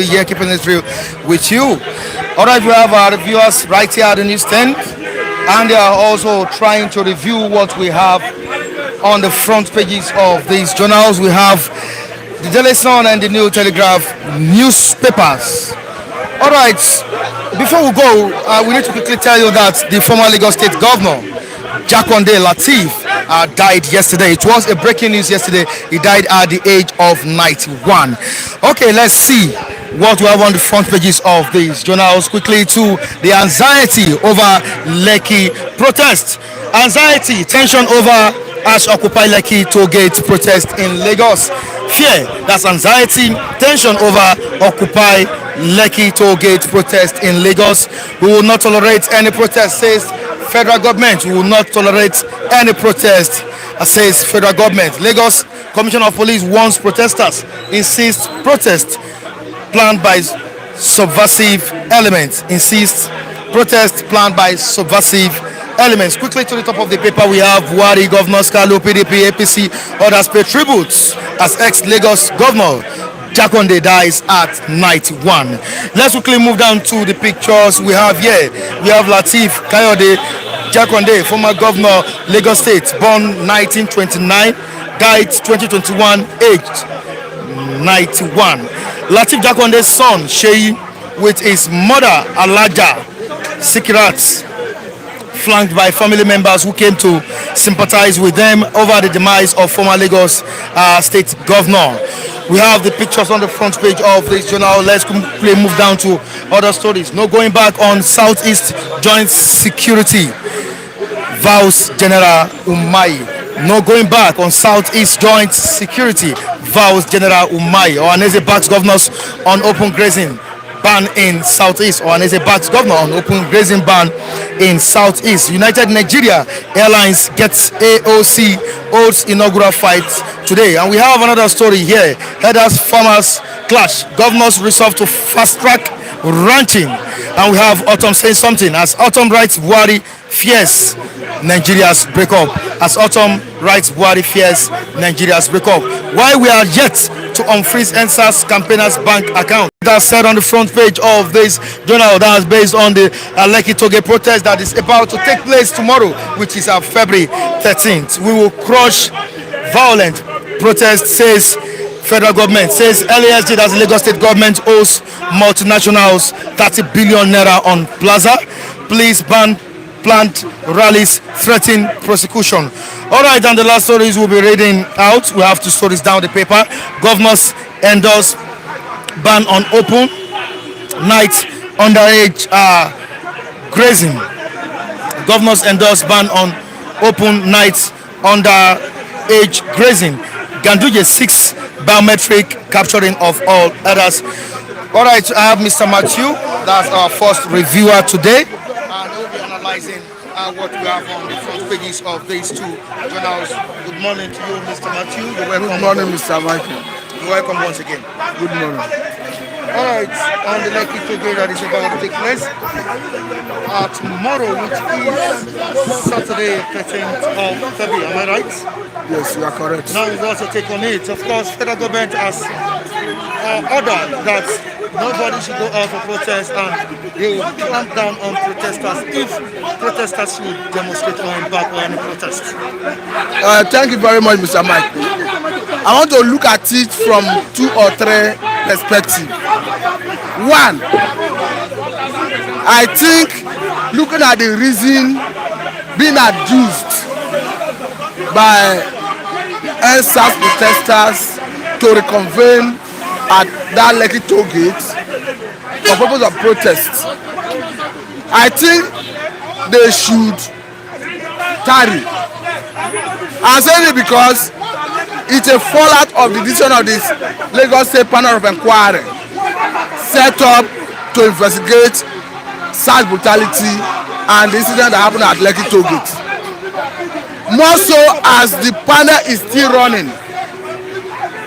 still here keeping it real with you. Alright, we have our reviewers right here at the newsstand, and they are also trying to review what we have on the front pages of these journals. We have the Daily Sun and the New Telegraph newspapers. Alright, before we go, we need to quickly tell you that the former Lagos State Governor, Jakonde Lateef, died yesterday. It was a breaking news yesterday. He died at the age of 91. Okay, let's see what we have on the front pages of these journals. Quickly to the anxiety over Lekki protest. Anxiety, tension over Ash Occupy Lekki toll gate protest in Lagos. Fear, that's anxiety, tension over Occupy Lekki toll gate protest in Lagos. We will not tolerate any protest, says federal government. We will not tolerate any protest, says federal government. Lagos Commissioner of Police warns protesters, insists protest planned by subversive elements. Insists protest planned by subversive elements. Quickly to the top of the paper, we have Buhari, Governor Kalu, PDP, APC, others pay tributes as ex-Lagos Governor Jakonde dies at 91. Let's quickly move down to the pictures we have here. We have Lateef Kayode Jakonde, former Governor, Lagos State, born 1929, died 2021, aged 91. Lateef Jakonde's son, Sheyi, with his mother, Alaja Sikirat, flanked by family members who came to sympathize with them over the demise of former Lagos State Governor. We have the pictures on the front page of this journal. Let's quickly move down to other stories. No going back on Southeast Joint Security, vows General Umahi. No going back on Southeast Joint Security, vows General Umahi. Ohaneze backs governors on open grazing ban in Southeast. Ohaneze backs governor on open grazing ban in Southeast. United Nigeria Airlines gets AOC holds inaugural fight today. And we have another story here. Headers farmers clash. Governors resolve to fast track ranching. And we have Autumn saying something. As Autumn writes, Buhari fears Nigeria's breakup. As Autumn writes, Buhari fears Nigeria's breakup. Why we are yet to unfreeze NSAS campaigners' bank account. That's said on the front page of this journal. That is based on the Lekki Toge protest that is about to take place tomorrow, which is February 13th. We will crush violent protest, says federal government. Says LASG, that's the Lagos State government, owes multinationals 30 billion naira on Plaza. Please ban planned rallies, threaten prosecution. All right, and the last stories we'll be reading out. We have two stories down the paper. Governors endorse ban on open night underage grazing. Governors endorse ban on open nights underage grazing. Ganduje 6 biometric capturing of all others. All right, I have Mr. Matthew. That's our first reviewer today. And we'll be analyzing what we have on the front pages of these two journals. Good morning to you, Mr. Matthew. You're welcome. Good morning, Mr. Michael. You're welcome once again. Good morning. All right, on the Lekki Toge that is about to take place tomorrow, which is Saturday, 13th of February. Am I right? Yes, you are correct. Now we've also take on it. Of course, federal government has ordered that nobody should go out for protest, and they will clamp down on protesters if protesters should demonstrate or embark on any protest. Thank you very much, Mr. Mike. I want to look at it from 2 or 3 perspectives. One, I think looking at the reason being adduced by NSAS protesters to reconvene at that Lekki toll gate for purpose of protest, I think they should tarry. I'm saying it because it's a fallout of the decision of this Lagos State Panel of Inquiry set up to investigate such brutality and the incident that happened at Lekki toll gate. More so as the panel is still running.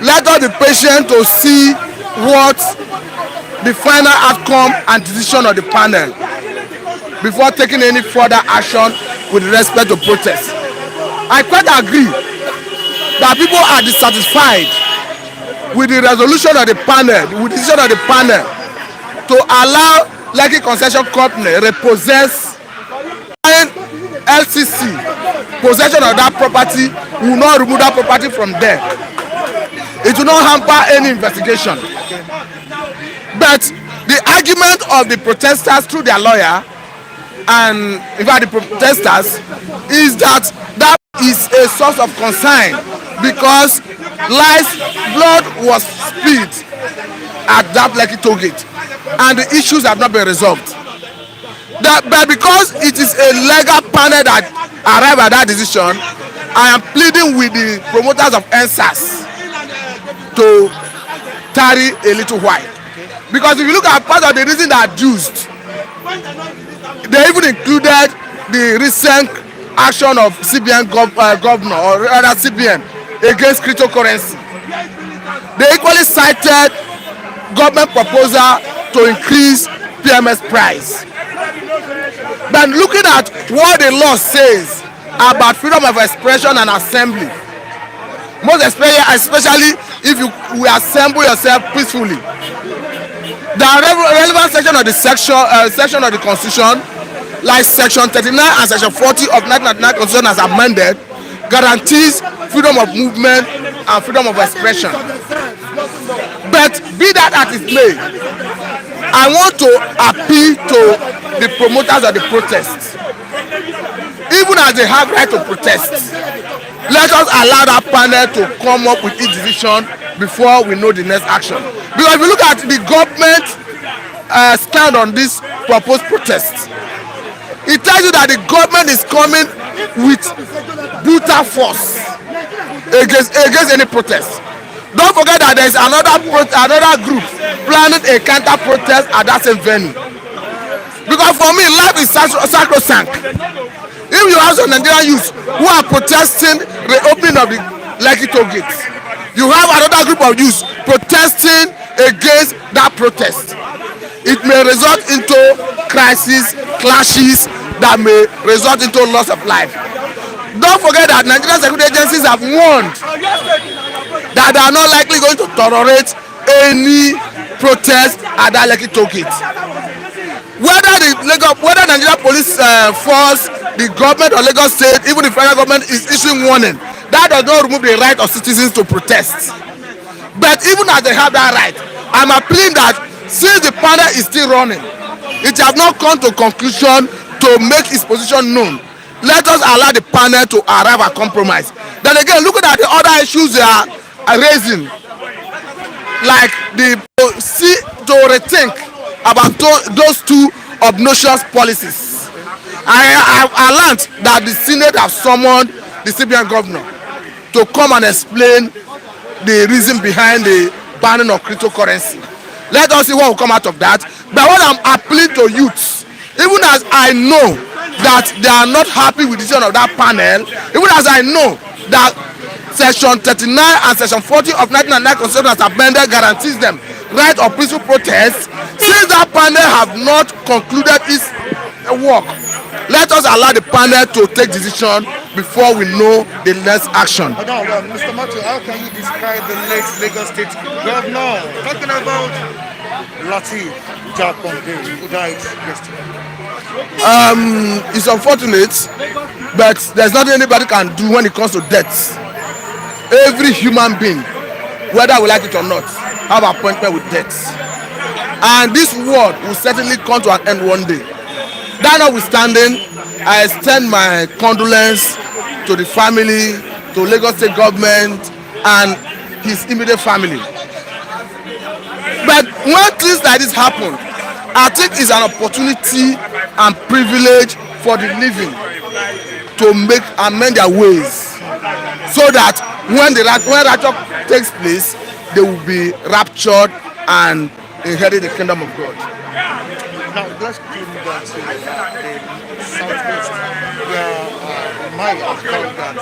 Let us be patient to see what the final outcome and decision of the panel before taking any further action with respect to protest. I quite agree that people are dissatisfied with the resolution of the panel, with the decision of the panel, to allow Lekki Concession Company repossess LCC possession of that property, will not remove that property from there. It will not hamper any investigation. But the argument of the protesters through their lawyer, and in fact the protesters, is that that is a source of concern because blood was spilled at that Lekki toll gate and the issues have not been resolved. But because it is a legal panel that arrived at that decision, I am pleading with the promoters of NSAS to tarry a little while. Because if you look at part of the reason they adduced, they even included the recent action of CBN governor, or rather CBN, against cryptocurrency. They equally cited government proposal to increase PMS price. But looking at what the law says about freedom of expression and assembly, most especially if you will assemble yourself peacefully, the relevant section of the section of the Constitution, like Section 39 and Section 40 of 1999 Constitution as amended, guarantees freedom of movement and freedom of expression. But be that as it may, I want to appeal to the promoters of the protests. Even as they have right to protest, let us allow that panel to come up with its decision before we know the next action. Because if you look at the government stand on this proposed protest, it tells you that the government is coming with brutal force against any protest. Don't forget that there is another group planning a counter protest at that same venue. Because for me, life is sacrosanct. If you have some Nigerian youths who are protesting the opening of the Lekki toll gates, you have another group of youths protesting against that protest. It may result into crises, clashes that may result into loss of life. Don't forget that Nigerian security agencies have warned that they are not likely going to tolerate any protest at that Lekki toll gate. Whether Nigeria police force, the government or Lagos State, even the federal government is issuing warning, that does not remove the right of citizens to protest. But even as they have that right, I'm appealing that since the panel is still running, it has not come to conclusion to make its position known. Let us allow the panel to arrive at compromise. Then again, looking at the other issues they are raising, like to rethink about those two obnoxious policies. I learned that the Senate have summoned the CBN governor to come and explain the reason behind the banning of cryptocurrency. Let us see what will come out of that. But what I'm appealing to youths, even as I know that they are not happy with the decision of that panel, even as I know that Section 39 and Section 40 of 1999 Constitution as amended guarantees them right of peaceful protest, since that panel have not concluded its work, let us allow the panel to take decision before we know the next action. Mr. Matthew, how can you describe the late Lagos State Governor talking about Lateef Jakonde, who died yesterday? It's unfortunate, but there's nothing anybody can do when it comes to death. Every human being, whether we like it or not, have an appointment with death. And this world will certainly come to an end one day. That notwithstanding, I extend my condolence to the family, to Lagos State government, and his immediate family. But when things like this happen, I think it's an opportunity and privilege for the living to amend their ways, so that when rapture takes place, they will be raptured and inherit the kingdom of God. Now let's bring that to the southwest, where we might have thought that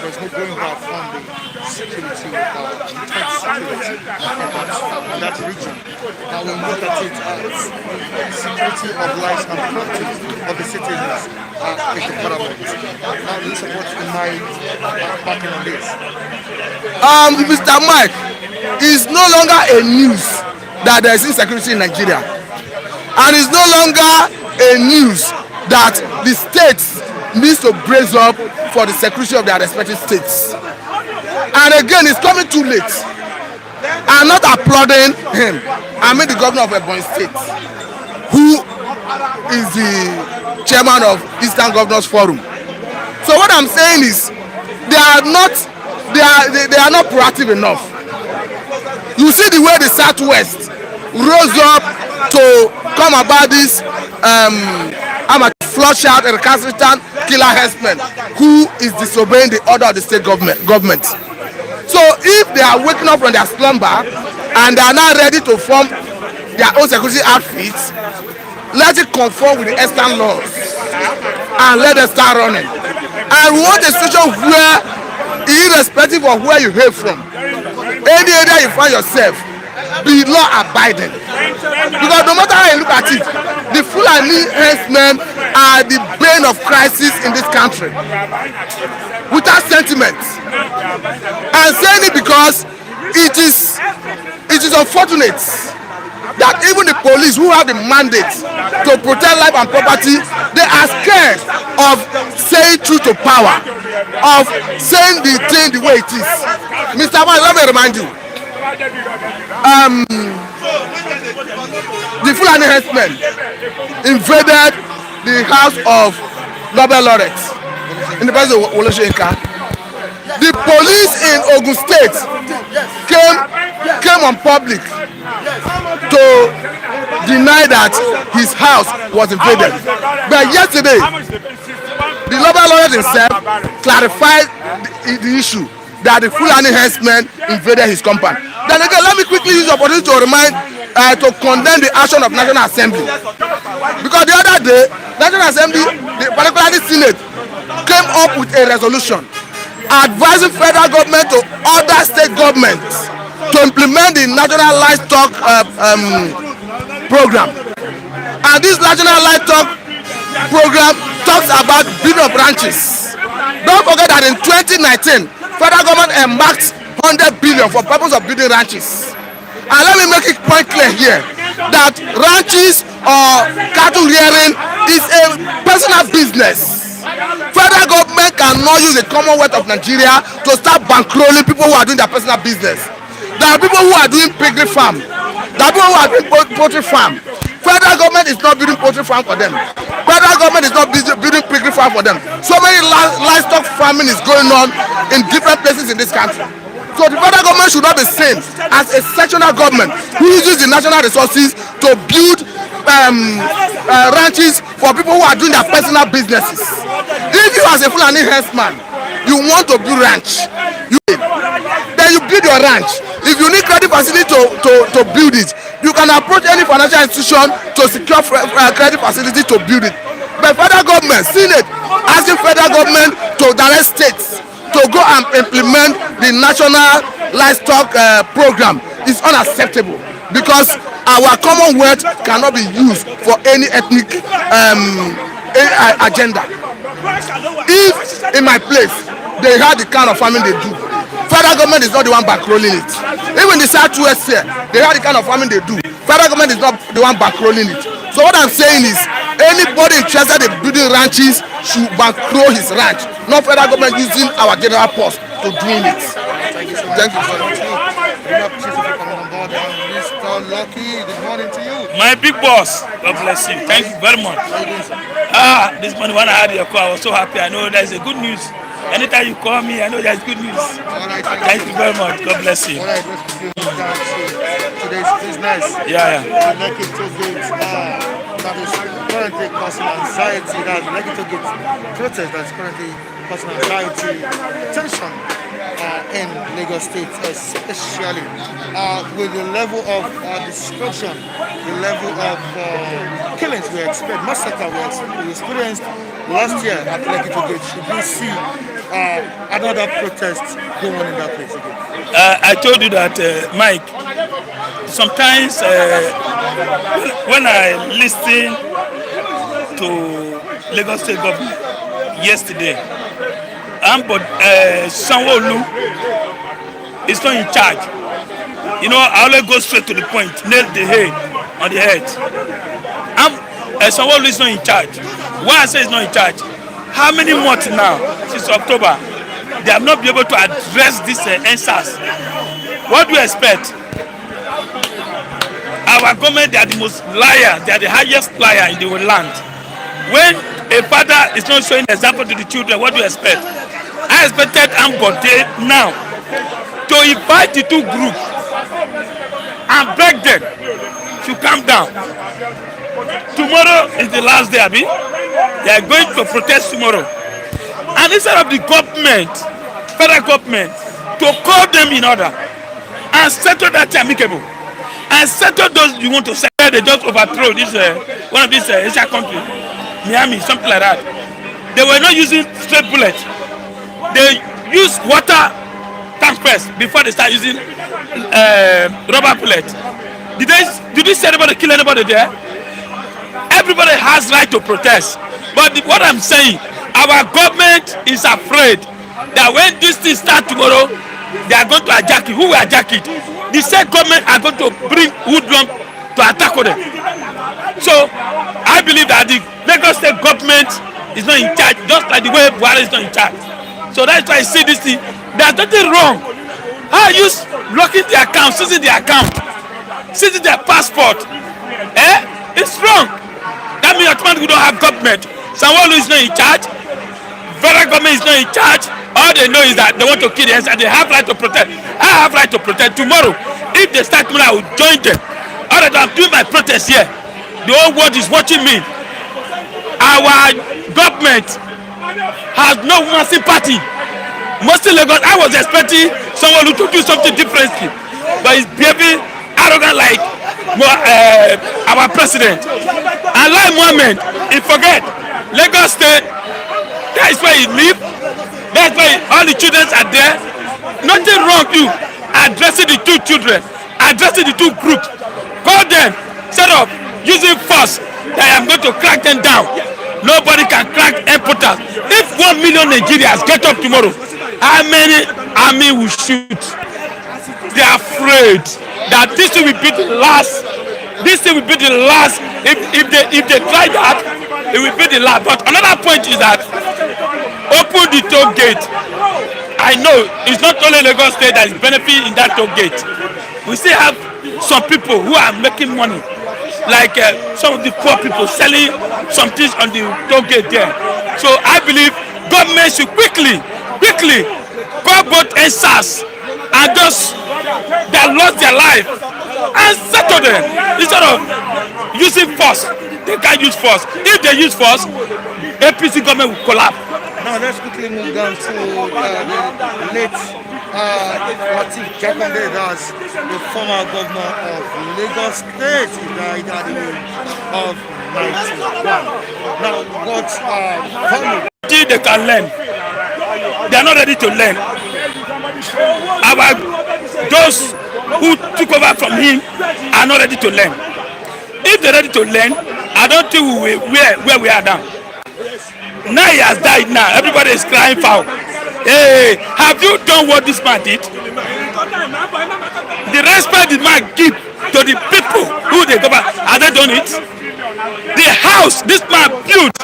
there's no going back from the security, tight security in that region. And we look at it as security of lives and property of the citizens is the paramount. Now, do you support my backing on this? Mr. Mike, it's no longer a news that there is insecurity in Nigeria, and it's no longer a news that the states needs to brace up for the security of their respective states. And again, it's coming too late. I'm not applauding him. I mean the governor of Ebonyi State, who is the chairman of Eastern Governors Forum. So what I'm saying is, they are not proactive enough. You see the way the Southwest rose up to come about this flush out a recalcitrant killer herdsman who is disobeying the order of the state government. So if they are waking up from their slumber and they are now ready to form their own security outfits, let it conform with the Eastern laws and let them start running. And we want a situation where, irrespective of where you hail from, any area you find yourself, be law abiding. Because no matter how you look at it, the Fulani herdsmen are the bane of crisis in this country. Without sentiment. And saying it because it is unfortunate that even the police who have the mandate to protect life and property, they are scared of saying truth to power, of saying the thing the way it is. Mr. Man, let me remind you, the Fulani herdsmen invaded the house of Nobel laureate in the person of Oloshenka. The police in Ogun State came on public to deny that his house was invaded. But yesterday, the Nobel laureate himself clarified the issue that the Fulani herdsmen invaded his compound. Then again, let me quickly use the opportunity to remind, to condemn the action of National Assembly. Because the other day, National Assembly, particularly Senate, came up with a resolution advising federal government to other state governments to implement the National Livestock Program. And this National Livestock Program talks about building of ranches. Don't forget that in 2019, federal government embarked 100 billion for purpose of building ranches. And let me make it quite clear here that ranches or cattle rearing is a personal business. Federal government cannot use the Commonwealth of Nigeria to start bankrolling people who are doing their personal business. There are people who are doing piggery farm. There are people who are doing poultry farm. Federal government is not building poultry farm for them. Federal government is not building piggery farm for them. So many livestock farming is going on in different places in this country. So the federal government should not be seen as a sectional government who uses the national resources to build ranches for people who are doing their personal businesses. If you as a Fulani herdsman, you want to build ranch, then you build your ranch. If you need credit facility to build it, you can approach any financial institution to secure credit facility to build it. But federal government, Senate, asking federal government to direct states to go and implement the National Livestock Program is unacceptable, because our Commonwealth cannot be used for any ethnic agenda. If in my place they had the kind of farming they do, federal government is not the one bankrolling it. Even the Southwest here, they had the kind of farming they do, federal government is not the one bankrolling it. So what I'm saying is, anybody interested in building ranches should bankroll his ranch, not federal government using our general post to doing it. Thank you so much. Mr. Lucky, good morning to you. My big boss, God bless you. Thank you very much. This morning when I had your call, I was so happy. I know there's a good news. Anytime you call me, I know there's good news. Thank you very much. God bless you. All right, let's begin today's business. Yeah. Lucky Tollgate that is currently causing anxiety. That's Lucky Tollgate protest that is currently causing anxiety, tension in Lagos State, especially with the level of destruction, the level of killings we expect, massacre we experienced last year at Lekki Tollgate. Should we see another protest going on in that place again? I told you that, Mike, sometimes when I listen to Lagos State government yesterday, but Sanwo-Olu is not in charge. You know, I always go straight to the point, nail the head on the head. Sanwo-Olu is not in charge. Why I say he's not in charge? How many months now, since October, they have not been able to address this answers? What do you expect? Our government, they are the most liar, they are the highest liar in the land. When a father is not showing example to the children, what do you expect? I expected Ambode now to invite the two groups and beg them to calm down. Tomorrow is the last day, Abi. They are going to protest tomorrow. And instead of the government, federal government, to call them in order and settle that amicable and settle those you want to settle, they just overthrow this one of these Asian countries, Miami, something like that. They were not using straight bullets. They used water tank first before they start using rubber bullets. Did they say anybody kill anybody there? Everybody has right to protest. But what I'm saying, our government is afraid that when this thing starts tomorrow, they are going to hijack it. Who will hijack it? The same government are going to bring hoodlum to attack them. So I believe that the Lagos State government is not in charge, just like the way Buhari is not in charge. So that's why I see this thing. There's nothing wrong. How are you locking their account, seizing their account, seizing their passport? It's wrong. That means automatically we don't have government. Sanwo-Olu is not in charge. Federal government is not in charge. All they know is that they want to kill the and they have right to protect. I have right to protect. Tomorrow, if they start tomorrow, I will join them. All right, I'm doing my protest here. The whole world is watching me. Our government has no woman sympathy. Mostly Lagos, I was expecting someone to do something differently, but he's behaving arrogant like our president. And like Mohammed, he forget Lagos State. That is where he live. That's why all the children are there. Nothing wrong with you addressing the two children, addressing the two groups. Call them, set up using force. That I am going to crack them down. Nobody can crack importers. If 1 million Nigerians get up tomorrow, how many army will shoot? They are afraid that this will be the last. This will be the last. If they try that, it will be the last. But another point is that open the toll gate. I know it's not only Lagos State that is benefiting in that toll gate. We still have some people who are making money, like some of the poor people selling some things on the toll gate there. So I believe government should quickly call both NSAS and those that lost their life and settle them instead of using force. They can't use force. If they use force, APC government will collapse. Now let's quickly move down to the late Lateef Jakande, that's the former governor of Lagos State. He died at the age of 91. Now what value? They can learn. They are not ready to learn. Those who took over from him are not ready to learn. If they're ready to learn, I don't think we will where we are now. Now he has died now. Everybody is crying foul. Hey, have you done what this man did? The respect the man give to the people who they govern, have they done it? The house this man built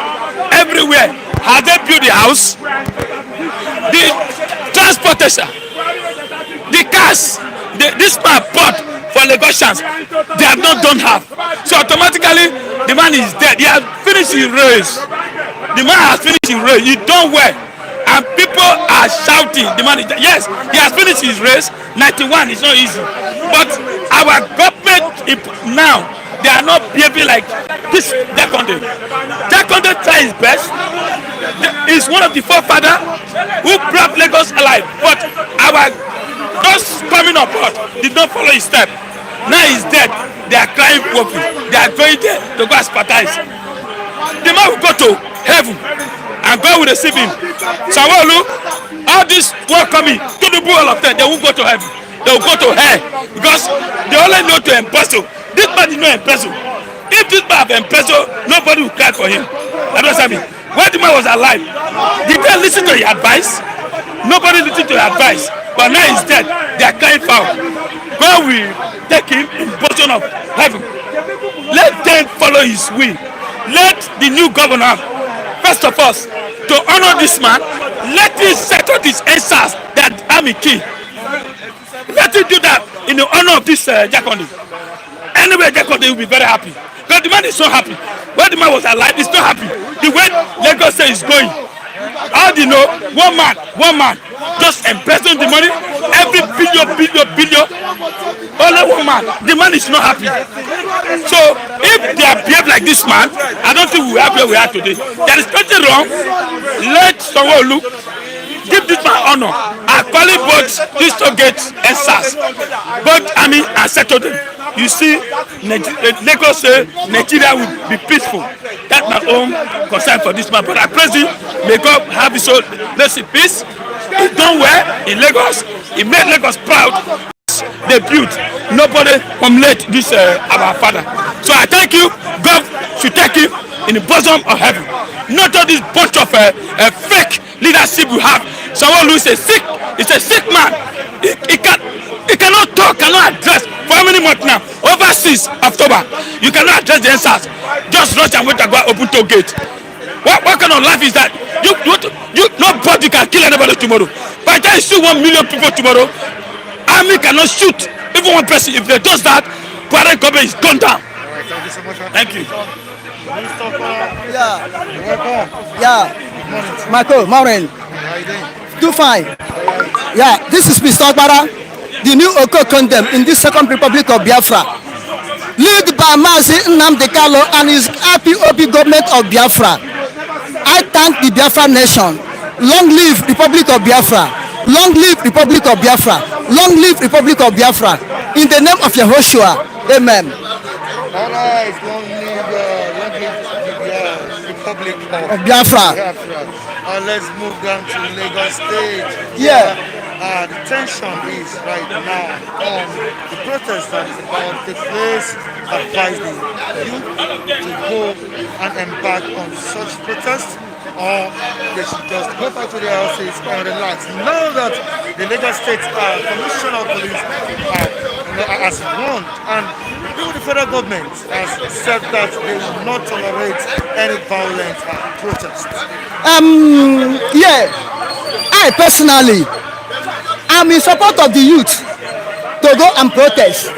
everywhere, have they built the house? The transportation, the cars, this man bought for Lagosians, they have not done half. So automatically, the man is dead. He has finished his race. The man has finished his race. He done well. And people are shouting. The man is dead. Yes, he has finished his race. 91 is not easy. But our government now, they are not behaving like this Jakande. Jakande tried his best. He's one of the forefathers who brought Lagos alive. But those coming up did not follow his step. Now he's dead. They are crying wolfing. They are going there to go and sympathize. The man will go to heaven and and God will receive him. Sanwo-Olu, all this welcoming to the all of them, they won't go to heaven. They will go to hell because they only know to embezzle. This man did not embezzle. If this man have embezzled, nobody will cry for him. That doesn't mean. When the man was alive, did they listen to your advice? Nobody listened to your advice. But now he's dead. They are crying foul. God will take him in bosom of heaven. Let them follow his will. Let the new governor, first of all, to honor this man, let him settle these answers that army key. Let him do that in the honor of this Jacondi. Anyway, Jacondi will be very happy. Because the man is so happy. When the man was alive, he's not happy. The way Lagos State is going. How do you know? One man, just embezzling the money. Every billion. Only one man. The man is not happy. So, if they behave like this man, I don't think we are where we are today. There is nothing wrong. Let Sanwo-Olu give this man honor. I call it both these two gates and SARS. Both army and settle them. You see, Lagos say Nigeria will be peaceful. That's my own concern for this man. But I praise him. May God have his soul. Let's see peace. He done well in Lagos. He made Lagos proud. They built. Nobody formulate this our father. So I thank you. God should take him in the bosom of heaven. Not all this bunch of fake leadership we have. Sanwo-Olu is a sick man. He cannot talk, cannot address. For how many months now? Over since October. You cannot address the answers. Just rush and wait to go open to gate. What kind of life is that? Nobody can kill anybody tomorrow. By the time you shoot 1 million people tomorrow, army cannot shoot even one person. If they does that, parent government is gone down. All right, thank you so much. Thank you. Yeah. Welcome. Yeah. Michael, Maureen. How you doing? Do fine. Yeah, this is Mr. Ogbara, the new Oko Condem in this Second Republic of Biafra. Led by Mazi Nnamdi Kanu and his IPOB government of Biafra. I thank the Biafra nation. Long live Republic of Biafra. Long live Republic of Biafra. Long live Republic of Biafra. In the name of Yehoshua. Amen. All right, long live the Republic of Biafra. Let's move down to Lagos State. Yeah. The tension is right now on the protest that is about to take place. Advise the youth to go and embark on such protests, or they should just go back to their houses and relax. Now that the Lagos State Commissioner of Police has warned, and even the federal government has said that they will not tolerate any violent protests. Yeah, I personally am in support of the youth to go and protest,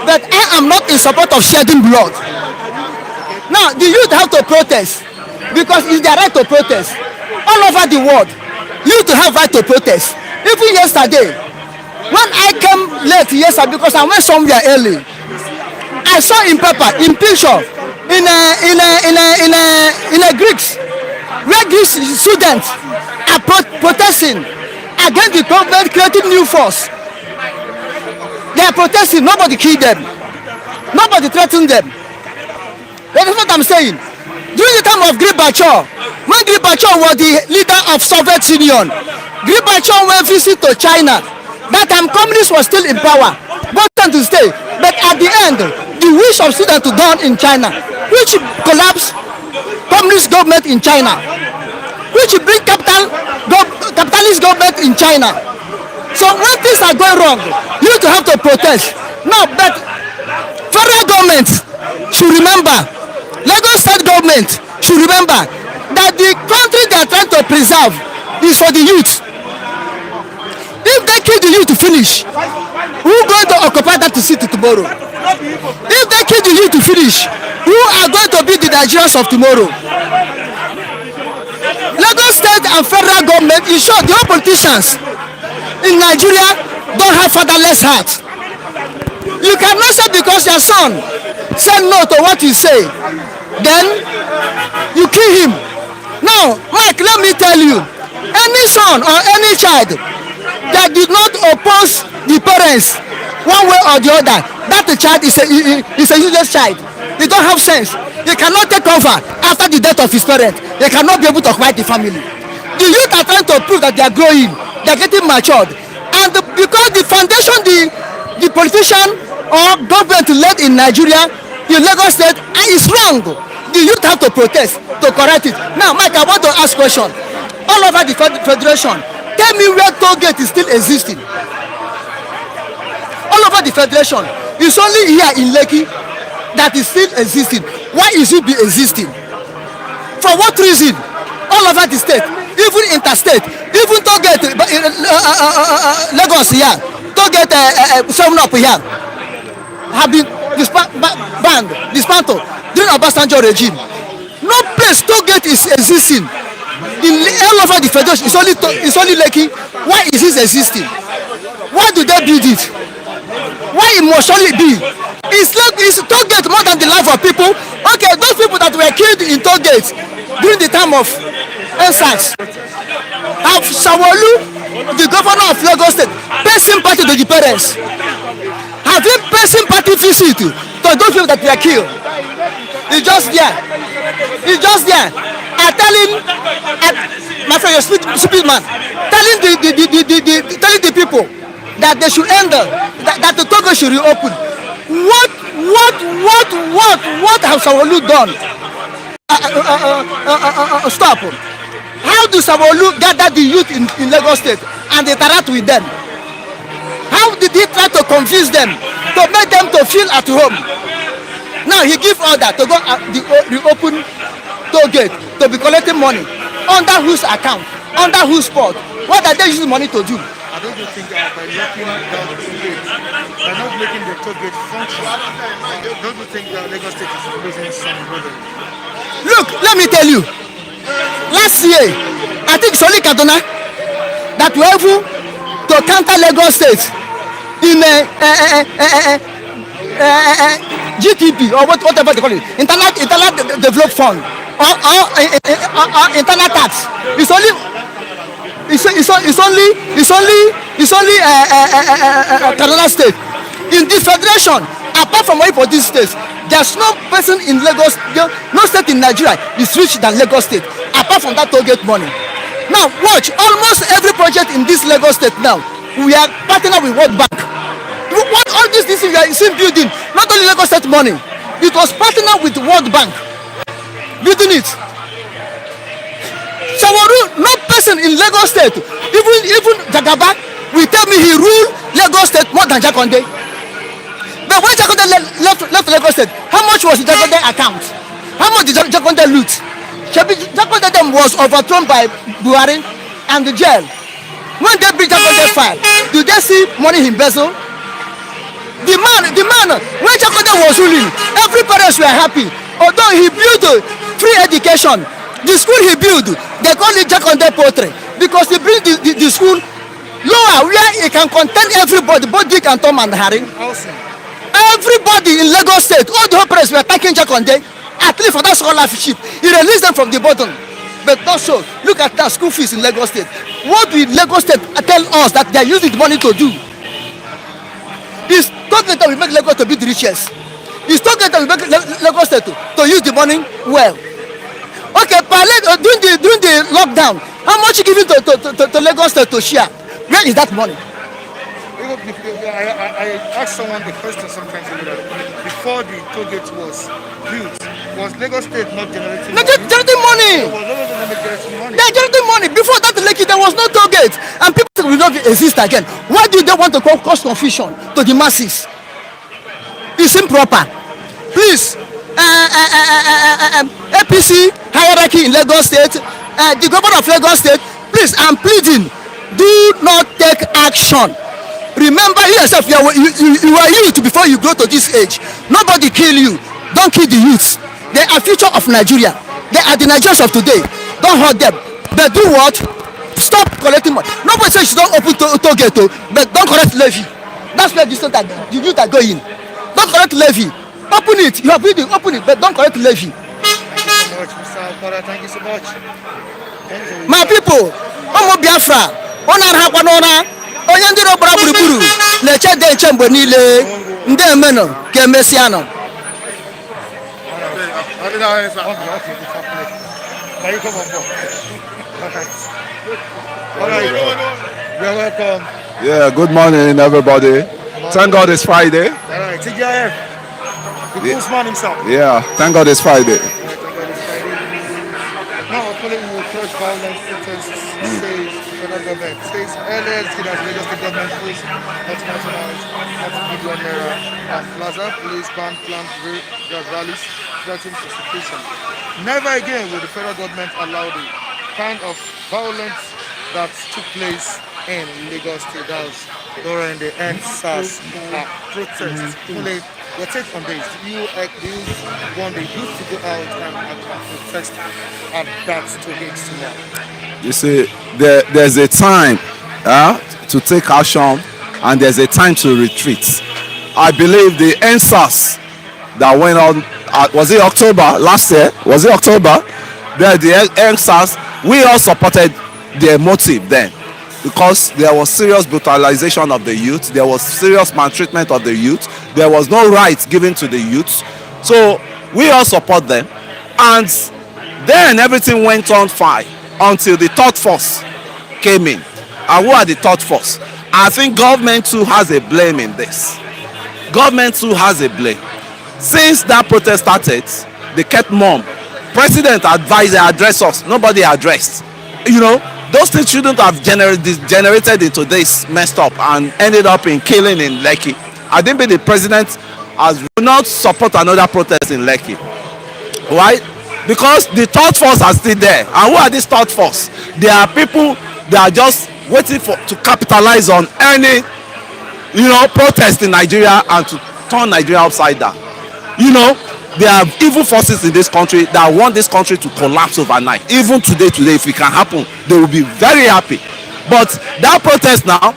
but I am not in support of shedding blood. Now the youth have to protest because it's their right to protest. All over the world, youth have right to protest. Even yesterday, when I came late yesterday because I went somewhere early, I saw in paper, in picture, in a Greeks, where Greek students are protesting against the government creating new force. They are protesting, nobody killed them, nobody threatened them. That is what I'm saying. During the time of Gorbachev, when Gorbachev was the leader of Soviet Union, Gorbachev went visit to China. That time communists were still in power, wanted to stay. But at the end, the wish of students to go in China, which collapsed communist government in China, which bring capitalist government in China. So when things are going wrong, you have to protest. No, but federal government should remember, Lagos state government should remember that the country they are trying to preserve is for the youth. If they kill the youth to finish, who is going to occupy that city tomorrow? If they kill the youth to finish, who are going to be the Nigerians of tomorrow? Lagos state and federal government, in short, the whole politicians in Nigeria don't have fatherless heart. You cannot say because your son said no to what you say, then you kill him. Now, Mike, let me tell you, any son or any child that did not oppose the parents one way or the other, that the child is a useless child. They don't have sense. he cannot take over after the death of his parent. He cannot be able to acquire the family. The youth are trying to prove that they are growing, they are getting matured, and because the foundation, the politician or government led in Nigeria, in Lagos State, is wrong. The youth have to protest to correct it. Now, Mike, I want to ask a question. All over the federation, tell me where toll gate is still existing. All over the federation, it's only here in Lekki that is still existing. Why is it be existing? For what reason? All over the state, even interstate, even toll gate Lagos here, toll gate 7 Up here have been dismantled during Bystansder regime. No place toll gate is existing. In all over the federation, it's only Lekki. Why is it existing? Why do they build it? Why it must surely be? It's toll gate more than the life of people. Okay, those people that were killed in toll gates during the time of NSAS, have Sanwo-Olu, the governor of Lagos State, pay sympathy to the parents? Have him pay sympathy visit to those people that were killed? He's just there. He's just there. Telling my friend, you're stupid man, telling the people that they should end that the Togo should reopen. What have Sanwo-Olu done? Stop. How do Sanwo-Olu gather the youth in Lagos State and interact with them? How did he try to convince them to make them to feel at home? Now he give order to go reopen toll gate to be collecting money under whose account, under whose spot? What are they using money to do? I don't think by locking down the toll gate, by not making the toll gate function, don't you think Lagos State is losing some revenue? Look, let me tell you. Last year, I think it's only Kaduna that were able to counter Lagos State in GTP or whatever they call it, internal development fund or internal tax. It's only Kaduna State. In this federation, apart from for these states, there's no person in Lagos, no state in Nigeria is richer than Lagos State, apart from that toll gate money. Now, watch, almost every project in this Lagos State now, we are partnering with World Bank. What all these things we are seeing building, not only Lagos State money, it was partnered with World Bank, building it. Sanwo-Olu, no person in Lagos State, even Jagaba, will tell me he ruled Lagos State more than Jakonde. But when Jakonde left Lagos State, how much was the Jakonde account? How much did Jakonde loot? Jakonde them was overthrown by Buhari and the jail. When they bring Jakonde file, did they see money embezzle? The man, when Jakonde was ruling, every parents were happy. Although he built free education, the school he built, they call it Jakonde Poultry, because he built the school lower where he can contain everybody, both Dick and Tom and Harry. Awesome. Everybody in Lagos State, all the parents were taking Jakonde, at least for that scholarship. He released them from the bottom. But also, look at that school fees in Lagos State. What will Lagos State tell us that they are using the money to do? It's talking that we make Lagos to be the richest. It's talking that we make Lagos State to use the money well. Okay, during the lockdown, how much you giving to Lagos State to share? Where is that money? I asked someone the question sometimes before the toll gate was built, was Lagos State not generating money? Generating money. They're generating money. Before that Lekki, there was no toll gate, and people will not exist again. Why do they want to cause confusion to the masses? It's improper. Please, APC hierarchy in Lagos State, the governor of Lagos State, please, I'm pleading, do not take action. Remember yourself, you are youth before you grow to this age. Nobody kill you. Don't kill the youths. They are future of Nigeria. They are the Nigerians of today. Don't hurt them. But do what? Stop collecting money. Nobody says you don't open toll gate, but don't collect levy. That's where the youth are going. Don't collect levy. Open it. You are building, open it, but don't collect levy. Thank you so much. My people, Omo Biafra, onye ndị gbara gburugburu na-eche dị nche mgbe niile ndị emenụ ka emesịa nọ. Okay, it's happening. Can you come on board? All right. You're welcome. Yeah, good morning, everybody. Thank God it's Friday. All right, TGIF. The postman himself. Yeah, thank God it's Friday. Now, following the church violence protests, says federal government says earlier seen as Lagos State government police multinationals multi-billion naira and plaza police ban planned rallies threatening prosecution. Never again will the federal government allow the kind of violence that took place in Lagos State. That was during the end SARS protests. Your take on this? Do you want the youth to go out and protest at that to hate tomorrow? You see, there's a time to take action and there's a time to retreat. I believe the NSAS that went on, was it October last year? Was it October? The NSAS, we all supported their motive then because there was serious brutalization of the youth, there was serious maltreatment of the youth, there was no rights given to the youth. So we all support them, and then everything went on fine until the third force came in. And who are the third force? I think government too has a blame in this. Government too has a blame. Since that protest started, they kept mum. President advised, they address us. Nobody addressed. You know, those things shouldn't have generated into this messed up and ended up in killing in Lekki. I think the president will not support another protest in Lekki. Right? Because the third force are still there. And who are these third force? They are people that are just waiting to capitalize on any, protest in Nigeria and to turn Nigeria upside down. There are evil forces in this country that want this country to collapse overnight. Even today, if it can happen, they will be very happy. But that protest now,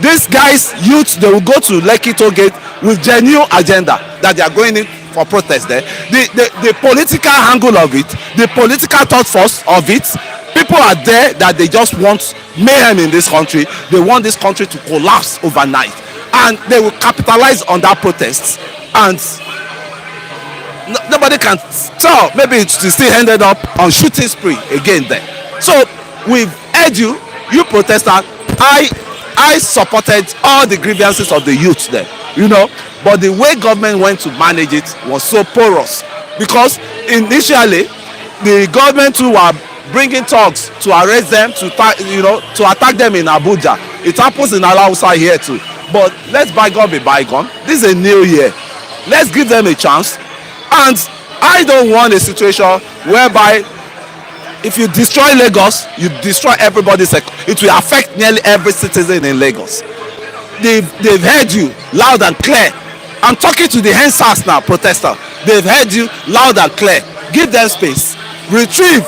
these guys, youth, they will go to Lekki toll gate with genuine agenda that they are going in for protest there. The political angle of it, the political thought force of it, people are there that they just want mayhem in this country. They want this country to collapse overnight. And they will capitalize on that protest. And nobody can tell. Maybe it's still ended up on shooting spree again there. So we've urged you protesters. I supported all the grievances of the youth there, but the way government went to manage it was so porous, because initially the government too were bringing thugs to arrest them, to attack them in Abuja. It happens in Alausa here too. But let's bygone be bygone. This is a new year. Let's give them a chance. And I don't want a situation whereby if you destroy Lagos, you destroy everybody's. It will affect nearly every citizen in Lagos. They've heard you loud and clear. I'm talking to the NSAS now, protester. They've heard you loud and clear. Give them space. Retrieve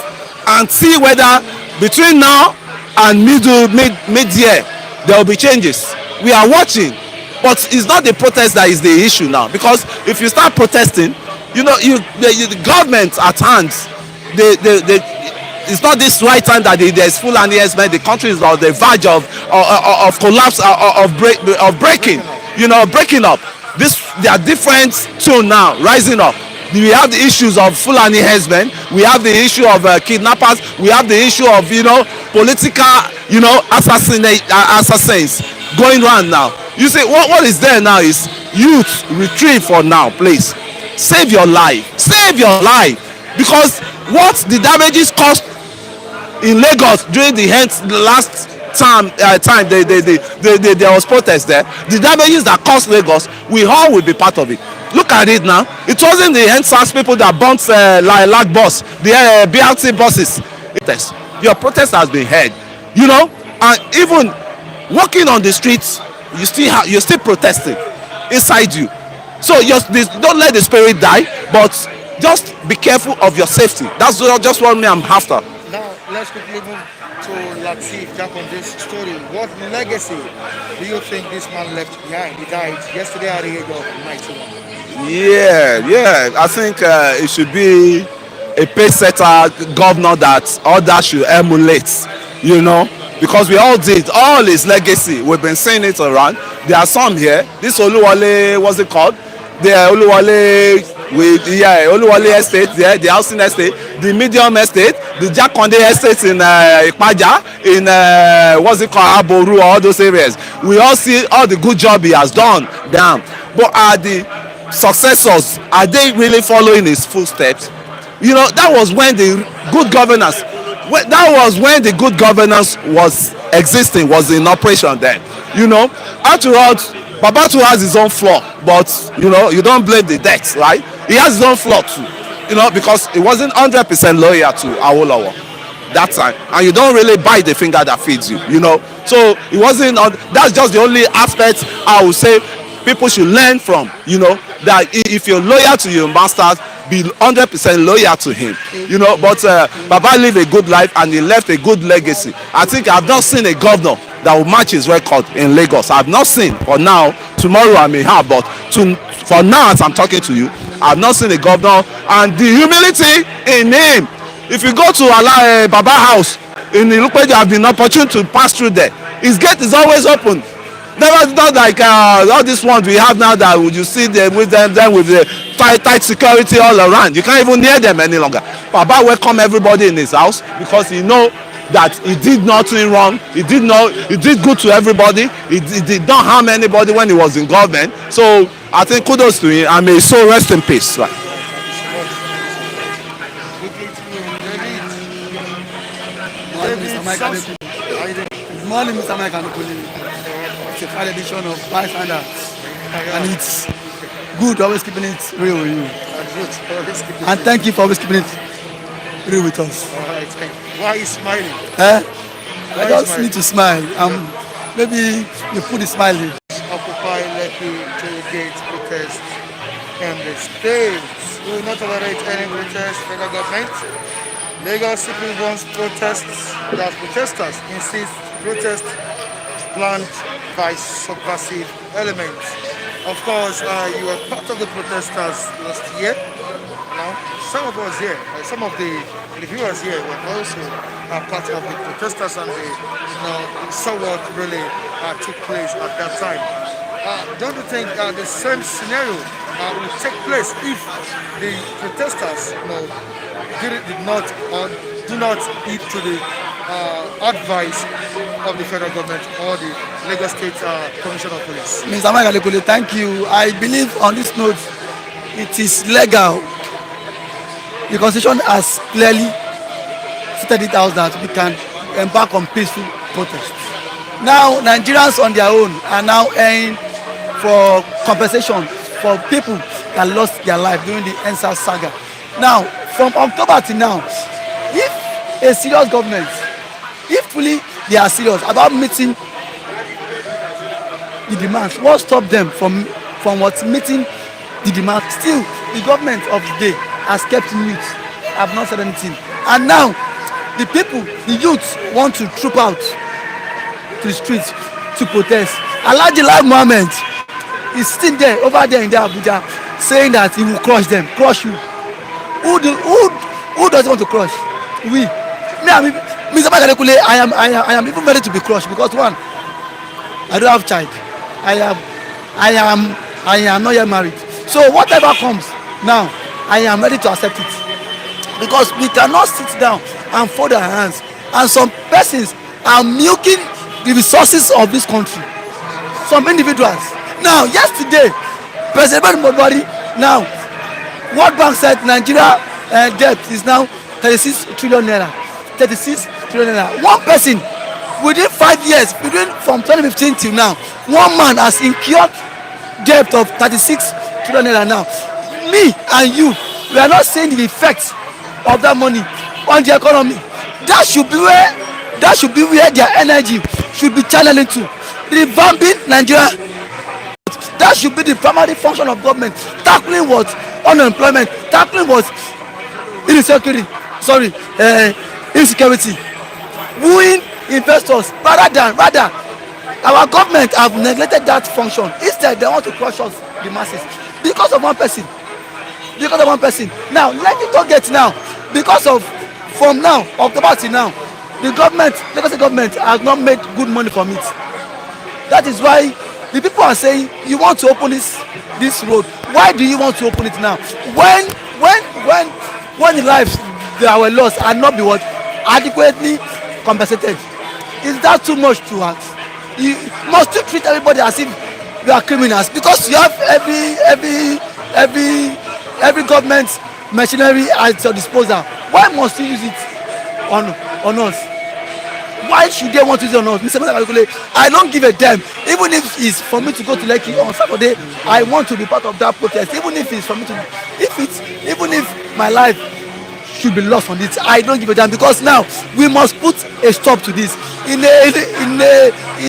and see whether between now and mid-year there will be changes. We are watching, but it's not the protest that is the issue now. Because if you start protesting, the government at hand, it's not this right time that there's full enhancement. The country is on the verge of collapse, of breaking, breaking up. There are different tone now rising up. We have the issues of full enhancement. We have the issue of kidnappers. We have the issue of political assassins going around now. You see, what is there now is youth retrieve for now, please. Save your life, because what the damages caused in Lagos during the last time there was protest there, the damages that caused Lagos, we all will be part of it. Look at it now. It wasn't the NSAS people that burnt like bus, the BRT buses. Your protest has been heard, and even walking on the streets, you're still protesting inside you. So don't let the spirit die, but just be careful of your safety. That's just what I'm after. Now, let's quickly move to Latif Jack on this story. What legacy do you think this man left behind? He died yesterday at the age of 91. Yeah. I think it should be a pace-setter governor that others should emulate, because we all did. All his legacy, we've been seeing it around. There are some here. This Oluwole, what's it called? The Oluwole with Oluwole estate there, the housing estate, the medium estate, the Jakonde estate in Ipaja, in what's it called, Aboru, all those areas. We all see all the good job he has done. Damn. But are the successors, are they really following his footsteps? You know, that was when the good governance, that was when the good governance was existing, was in operation then. You know, after all, Baba too has his own flaw, but you know, you don't blame the decks, right? He has his own flaw too, you know, because he wasn't 100% loyal to Awolowo that time, and you don't really bite the finger that feeds you, you know. So it wasn't. That's just the only aspect I would say people should learn from, you know, that if you're loyal to your masters, be 100% loyal to him, you know. But Baba lived a good life and he left a good legacy. I think I've not seen a governor that will match his record in Lagos. I've not seen. For now, tomorrow I may have, but for now, as I'm talking to you, I've not seen a governor. And the humility in him, if you go to Baba house in Ilupeju, I've been opportune to pass through there. His gate is always open. Never, not like all these ones we have now that you see them with them with the tight security all around. You can't even near them any longer. Baba welcome everybody in his house because he know that he did nothing wrong. He did good to everybody. He did not harm anybody when he was in government. So I think kudos to him and may his soul rest in peace. Right. Good morning, Mr. Mike Anupoli. It's a fine edition of Bystansder, and it's good always keeping it real with you. And thank you for always keeping it real with us. Alright, why are you smiling? I just need to smile. Maybe you put the smile in. Occupy Lekki tailgate protest in the states. We will not tolerate any protest from the government. Lagos simply wants protests that protesters insist protest planned by subversive elements. Of course, you were part of the protesters last year. Now, some of us here, some of the viewers here were also part of the protesters, and they saw what really took place at that time. Don't you think the same scenario will take place if the protesters did not or do not heed to the advice of the federal government or the Lagos State Commission of Police? Mr. Mike Anupoli, thank you. I believe on this note, it is legal. The Constitution has clearly stated it out that we can embark on peaceful protests. Now, Nigerians on their own are now airing for compensation for people that lost their life during the NSAS saga. Now, from October to now, if a serious government, if fully they are serious about meeting the demands, what stop them from meeting the demands? Still, the government of the day has kept mute, have not said anything. And now, the people, the youth, want to troop out to the streets to protest. Alhaji Lai Mohammed is still there, over there in the Abuja, saying that he will crush them. Crush you. Who doesn't want to crush? We. Mr. Magalekule, I am even ready to be crushed because one, I don't have child. I am not yet married. So whatever comes now, I am ready to accept it. Because we cannot sit down and fold our hands. And some persons are milking the resources of this country. Some individuals. Now, yesterday, President Buhari, now, World Bank said Nigeria debt is now 36 trillion naira. 36 trillion naira. One person, within 5 years, from 2015 till now, one man has incurred debt of 36 trillion naira now. Me and you, we are not seeing the effects of that money on the economy. That should be where their energy should be channeled into. Revamping Nigeria. That should be the primary function of government. Tackling what? Unemployment. Tackling what? Insecurity. Insecurity. Wooing investors. Rather, our government have neglected that function. Instead, they want to crush us, the masses, because of one person. Now, let it not get now. Because of from now, October till now, the Lagos government has not made good money from it. That is why the people are saying you want to open this road. Why do you want to open it now? When the lives that were lost are not be what adequately compensated? Is that too much to ask? You must you treat everybody as if you are criminals because you have every government machinery at your disposal. Why must you use it on us? Why should they want to use it on us? Mr. I don't give a damn. Even if it's for me to go to Lekki on Saturday, I want to be part of that protest. Even if it's for me to, even if my life should be lost on it, I don't give a damn because now we must put a stop to this. In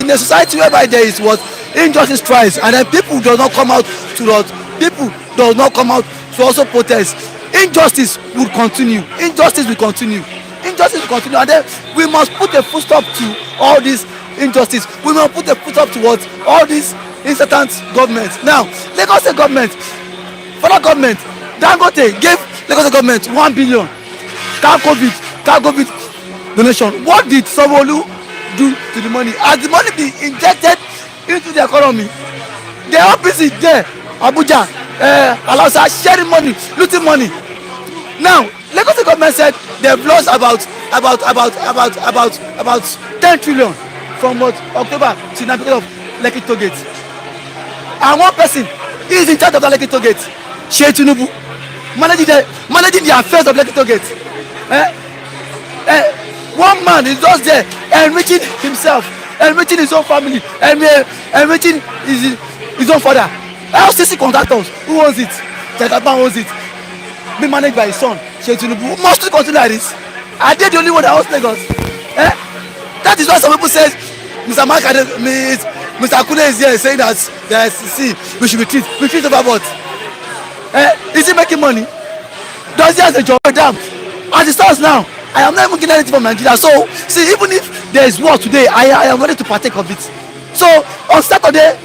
a society whereby there is what injustice tries, and then people do not come out to us. People do not come out to also protest. Injustice will continue. Injustice will continue. Injustice will continue, and then we must put a full stop to all this injustice. We must put a full stop to what all these incessant governments. Now, Lagos State government, federal government, Dangote gave Lagos State government 1 billion. Car COVID donation. What did Sanwo-Olu do to the money? Has the money been injected into the economy? They are busy there, Abuja, Alausa, sharing money, looting money. Now, Lagos State government said they've lost about 10 trillion from what October to now because of Lekki toll gate. And one person is in charge of the Lekki toll gate, Sheikh Tinubu, managing the affairs of Lekki toll gate. One man is just there enriching himself, enriching his own family, enriching his own father. LCC contractors, who owns it? Jagaban owns it. Being managed by his son, Sheikh Tinubu. Must we continue like this? Are they the only one that owns Lagos? That is why some people say Mr. Akune is here saying that see, we should retreat over what? Is he making money? Does he have a job? Damn. As it stands now, I am not even getting anything from Nigeria. So, see, even if there is war today, I am ready to partake of it. So, on Saturday,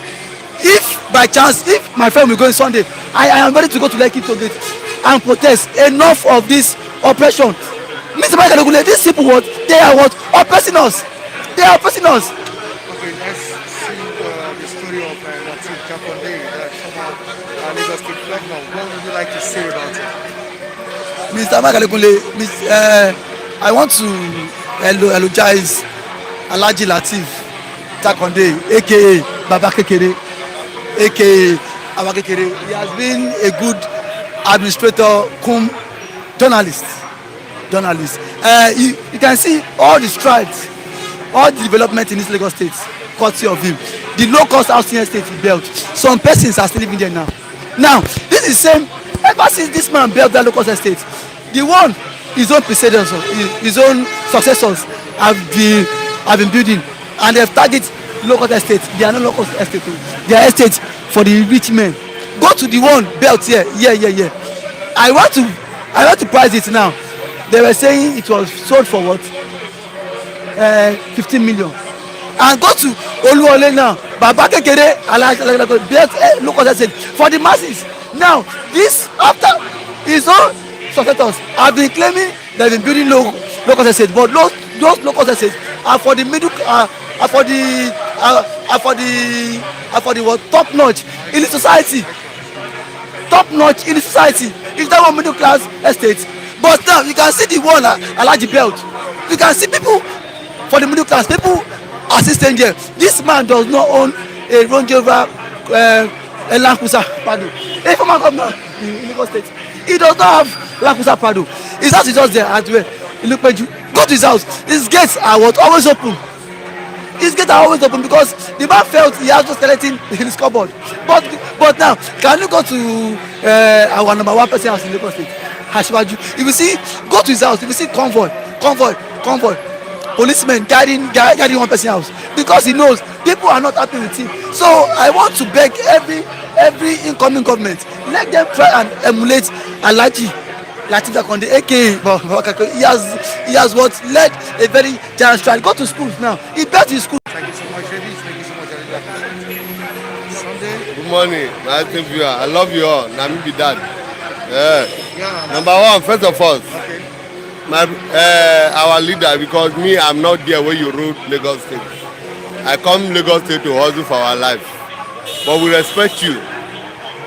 if by chance, if my friend will go on Sunday, I am ready to go to Lekki toll gate and protest. Enough of this oppression. Mr. Michael, these people, what? They are what? Oppressing us. They are oppressing us. Okay, let's see the story of Latif Jakonde, Lagos State governor. What would you like to say about it? Mr. Michael, I want to elogize Alhaji Latif Jakonde, aka Baba Kekere, aka Baba Kekere. He has been a good administrator, journalist. You can see all the strides, all the development in this Lagos State, courtesy of him. The low-cost housing estate he built. Some persons are still living there now. Now, this is the same. Ever since this man built that low-cost estate, the one his own precedents, his own successors have been building, and they've targeted low-cost estates. They are not low-cost estates. They are estates for the rich men. Go to the one built here. Yeah. I want to price it now. They were saying it was sold for what? 15 million. And go to Oluwole now. Baba Kekere built local estate for the masses. Now, this after his own successors have been claiming they've been building local estate, but those local estates are for the middle, are for the what? Top notch in the society. Top notch in the society. It's that one middle class estate. But now you can see the one Alhaji built. You can see people for the middle class, people assisting there. This man does not own a Range Rover, a Land Cruiser Prado. A former governor in Lagos State, he does not have Land Cruiser Prado. His house is just there at where Ilupeju. Go to his house. His gates are what? Always open. His gates are always open because the man felt he has no skeleton in his cupboard. But now, can you go to our number one person house in Lagos State? Hashwaju. If you see, go to his house. If you see convoy, policemen guiding one person house because he knows people are not happy with him. So I want to beg every incoming government, let them try and emulate Alhaji Latif Jakonde, aka he has what led a very giant strike. Go to schools now. He built his school. Thank you so much, David. Thank you so much, Sunday. Good morning, my team viewer. I love you all. Na me be that. Yeah. Number one, first of all, Okay. our leader, because me, I'm not there where you rule Lagos State. I come Lagos State to hustle for our life. But we respect you.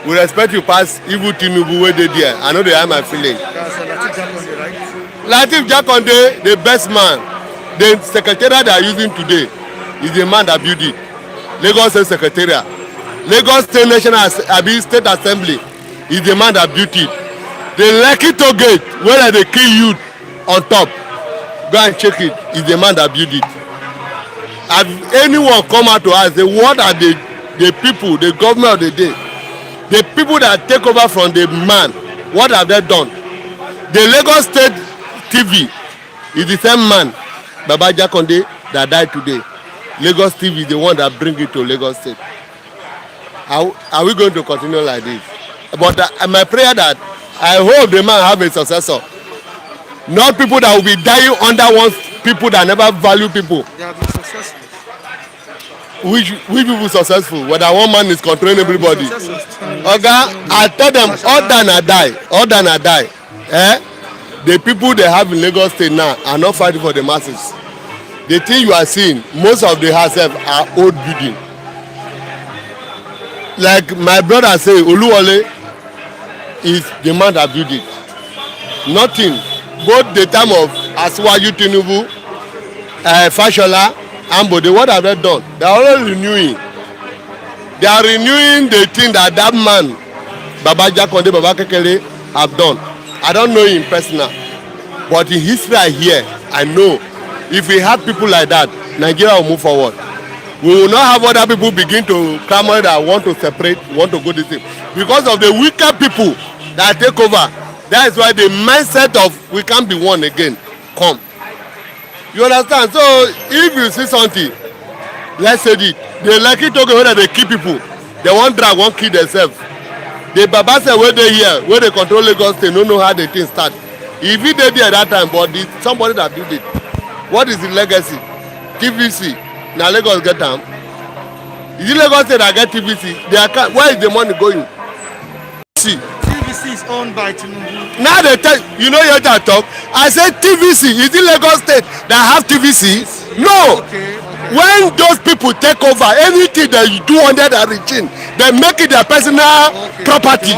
we respect you pass evil Tinubu wey dey there. I no dey hide my feeling. That's Latif Jakonde, right? Latif Jakonde, the best man. The secretariat they are using today is the man that built it. Lagos State Secretariat. Lagos State State Assembly is the man that built it. The Lekki toll gate where they kill you on top, go and check it, is the man that built it. Have anyone come out to us, say what are the people, the government of the day, the people that take over from the man, what have they done? The Lagos State TV is the same man, Baba Jakonde, that died today. Lagos TV is the one that bring it to Lagos State. Are we going to continue like this? But my prayer that I hope the man have a successor. Not people that will be dying under one people that never value people. They have been successful. Which people successful? Whether one man is controlling everybody. Okay, I tell them all than I die. The people they have in Lagos State now are not fighting for the masses. The thing you are seeing, most of the houses are old building. Like my brother say, Oluwole is the man that built it. Nothing. Both the time of Asiwaju Tinubu, Fashola, Ambode, what have they done? They are already renewing. They are renewing the thing that man, Baba Jakonde, Baba Kekele, have done. I don't know him personal, but in history I hear, I know. If we have people like that, Nigeria will move forward. We will not have other people begin to clamor that want to separate, want to go this way. Because of the wicked people that take over, that is why the mindset of we can't be one again come. You understand? So if you see something, let's say it, they like it talking whether they kill people, they want drag, want kill themselves. The Baba said where they here, where they control Lagos State, don't know how the thing start. If he did there at that time, but it's somebody that built it. What is the legacy? TVC. Now Lagos get them. Is it Lagos State that get TVC? They are, where is the money going? See. TVC is owned by Tinubu. Now they tell you know your talk. I said TVC. Is it Lagos State that have TVC? No. Okay. When those people take over, anything that you do under the regime, they make it their personal property.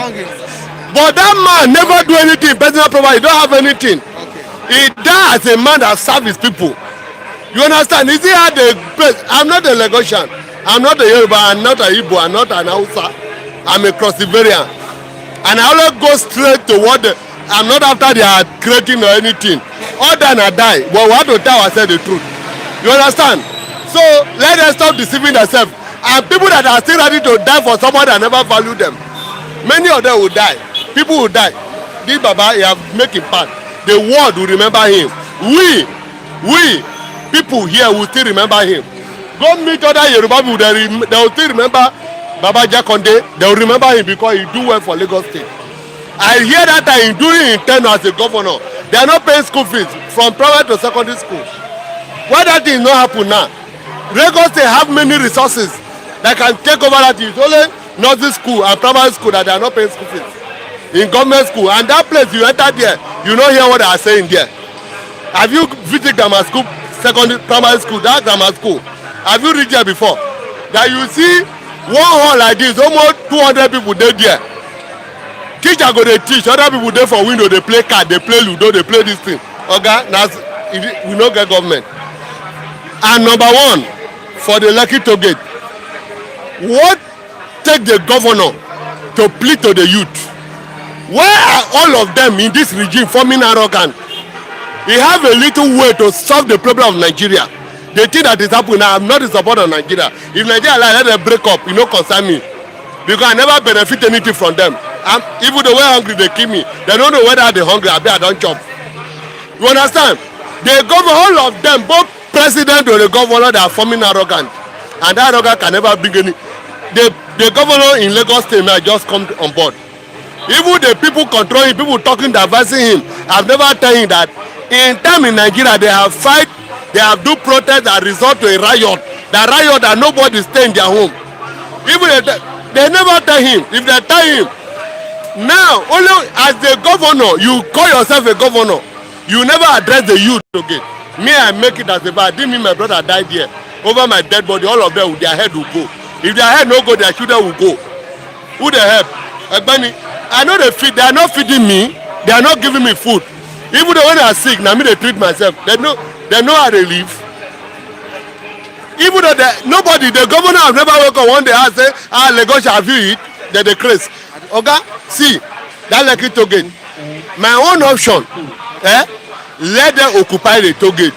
But that man never do anything personal property. He don't have anything. He died as a man that serve his people. You understand? Is he had the place? I'm not a Lagosian. I'm not a Yoruba. I'm not a Igbo. I'm not an Hausa. I'm a cross-Siberian. And I always go straight to what I'm not after they are creating or anything. All than I die. But we have to tell ourselves the truth. You understand? So let us stop deceiving themselves. And people that are still ready to die for someone that never value them. Many of them will die. People will die. This Baba, he have making part. The world will remember him. We people here will still remember him. Go meet other Yoruba people, they will still remember Baba Jakonde. They will remember him because he do well for Lagos State. I hear that time during his tenure as a governor, they are not paying school fees from private to secondary school. Why that thing not happen now? Lagos State have many resources that can take over that. It's only nursery school and primary school that they are not paying school fees. In government school, and that place you enter there, you don't hear what they are saying there. Have you visited grammar school, secondary, primary school, that grammar school? Have you reached there before? That you see one hall like this, almost 200 people there. Teacher go dey teach, other people there for window, they play card, they play ludo, they play this thing. Okay, now we no get government. And number one, for the Lekki toll gate, what take the governor to plead to the youth? Why are all of them in this regime forming arrogant? He have a little way to solve the problem of Nigeria. The thing that is happening now, I'm not in support of Nigeria. If Nigeria let them break up, it no concern me. Because I never benefit anything from them. Even the way hungry they kill me, they don't know whether they're hungry or I don't chop. You understand? The government, all of them, both president or the governor, they are forming arrogant. And that arrogance can never bring any. The governor in Lagos State may just come on board. Even the people controlling, people talking, advising him, I've never tell him that in time in Nigeria they have fight, they have do protest that result to a riot. The riot that nobody stay in their home. Even they never tell him. If they tell him, now only as the governor, you call yourself a governor, you never address the youth again. Me, I make it as a bad. Didn't mean my brother died here. Over my dead body, all of them, their head will go. If their head no go, their children will go. Who they help? Egbeni, I know they are not feeding me, they are not giving me food. Even though when I sick, now me they treat myself. They know how they live. Even though nobody, the governor have never woke up one day and say, Lagos, have you eat? They craze. Okay, see, that Lekki toll gate. My own option, let them occupy the toll gate,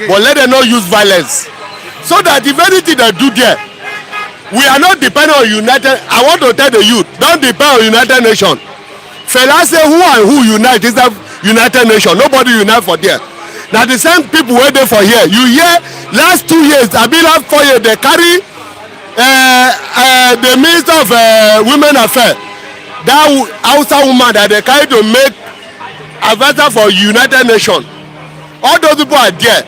but let them not use violence. So that if anything they do there, we are not dependent on United. I want to tell the youth, don't depend on United Nations. Fela say who and who unite is that United Nations. Nobody unite for there. Now the same people were there for here. You hear last 2 years, I been last 4 years, they carry the Minister of Women Affairs, that Hausa woman that they carry to make advisor for United Nations. All those people are there.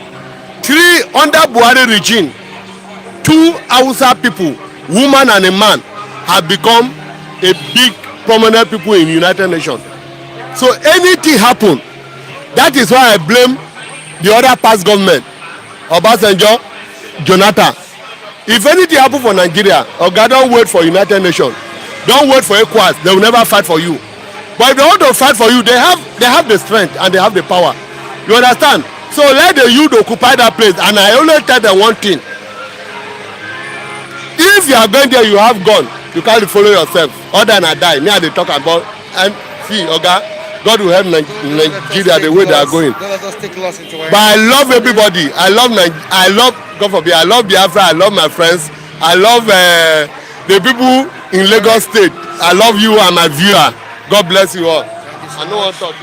3 under Buhari regime, 2 Hausa people, woman and a man, have become a big prominent people in United Nations. So anything happen, that is why I blame the other past government, Obasanjo, Jonathan. If anything happen for Nigeria, Oga, don't wait for United Nations, don't wait for ECOWAS, they will never fight for you. But if they want to fight for you, they have the strength and they have the power. You understand? So let the youth occupy that place. And I only tell them one thing: if you are going there, you have gun, you can't follow yourself. Other than I die, me and they talk about, and see, Oga, God will help Nigeria the way they are going. But I love everybody. I love God forbid, I love Biafra, I love my friends, I love the people in Lagos State. I love you and my viewer. God bless you all. I know what to talk.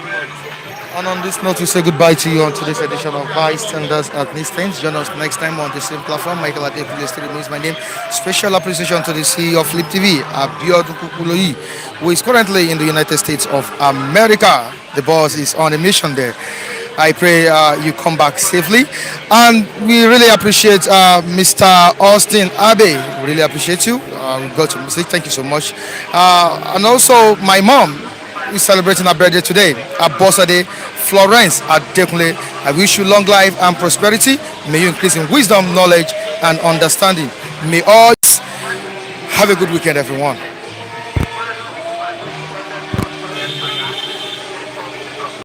And on this note, we say goodbye to you on today's edition of Bystanders at Bystansder. Join us next time on the same platform. Michael Adekule is my name. Special appreciation to the CEO of Flip TV, Abiodun Kukuloyi, who is currently in the United States of America. The boss is on a mission there. I pray you come back safely. And we really appreciate Mr. Austin Abe. We really appreciate you. We got to say thank you so much. And also my mom is celebrating her birthday today. Abosade Florence Adekunle. I wish you long life and prosperity. May you increase in wisdom, knowledge, and understanding. May all have a good weekend, everyone.